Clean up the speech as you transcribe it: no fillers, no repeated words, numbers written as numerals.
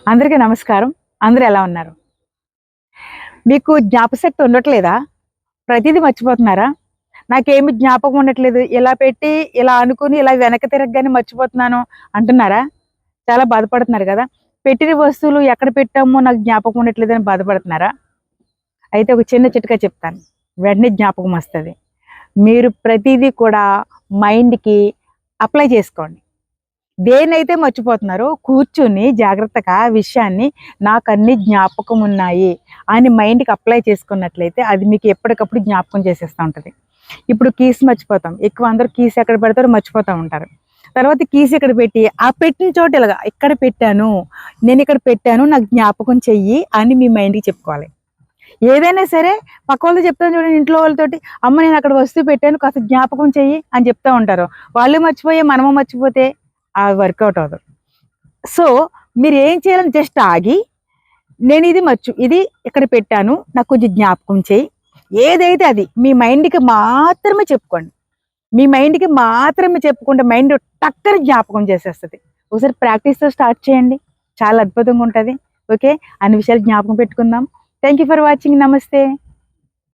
అందరికీ నమస్కారం. అందరూ ఎలా ఉన్నారు? మీకు జ్ఞాపకశక్తి ఉండట్లేదా? ప్రతీదీ మర్చిపోతున్నారా? నాకేమి జ్ఞాపకం ఉండట్లేదు. ఇలా పెట్టి, ఇలా అనుకుని, ఇలా వెనక్కి తిరగగానే మర్చిపోతున్నాను అంటున్నారా? చాలా బాధపడుతున్నారు కదా! పెట్టిన వస్తువులు ఎక్కడ పెట్టామో నాకు జ్ఞాపకం ఉండట్లేదని బాధపడుతున్నారా? అయితే ఒక చిన్న చిట్కా చెప్తాను. వెంటనే జ్ఞాపకం వస్తది. మీరు ప్రతీదీ కూడా మైండ్‌కి అప్లై చేసుకోండి. దేన్నైతే మర్చిపోతున్నారో కూర్చొని జాగ్రత్తగా ఆ విషయాన్ని నాకన్నీ జ్ఞాపకం ఉన్నాయి అని మైండ్‌కి అప్లై చేసుకున్నట్లయితే అది మీకు ఎప్పటికప్పుడు జ్ఞాపకం చేసేస్తూ ఉంటది. ఇప్పుడు కీస్ మర్చిపోతాం. ఎక్కువ అందరూ కీస్ ఎక్కడ పెడతారో మర్చిపోతా ఉంటారు. తర్వాత కీస్ ఇక్కడ పెట్టి ఆ పెట్టిన చోట ఇలాగా ఇక్కడ పెట్టాను, నేనిక్కడ పెట్టాను నాకు జ్ఞాపకం చెయ్యి అని మీ మైండ్‌కి చెప్పుకోవాలి. ఏదైనా సరే పక్కోళ్ళతో చెప్తాను చూడండి ఇంట్లో వాళ్ళతోటి, అమ్మ నేను అక్కడ వస్తువు పెట్టాను కాస్త జ్ఞాపకం చెయ్యి అని చెప్తా ఉంటారు. వాళ్ళు మర్చిపోయి మనము మర్చిపోతే అది వర్కౌట్ అవ్వదు. సో, మీరేం చేయాలని జస్ట్ ఆగి, ఇది ఇక్కడ పెట్టాను. నాకు కొంచెం జ్ఞాపకం చెయ్యి. ఏదైతే అది మీ మైండ్‌కి మాత్రమే చెప్పుకోండి. మీ మైండ్‌కి మాత్రమే చెప్పుకుంటే మైండ్ టక్కన జ్ఞాపకం చేసేస్తది. ఒకసారి ప్రాక్టీస్‌తో స్టార్ట్ చేయండి. చాలా అద్భుతంగా ఉంటది. ఓకే. అన్ని విషయాలు జ్ఞాపకం పెట్టుకుందాం. Thank you for watching. నమస్తే.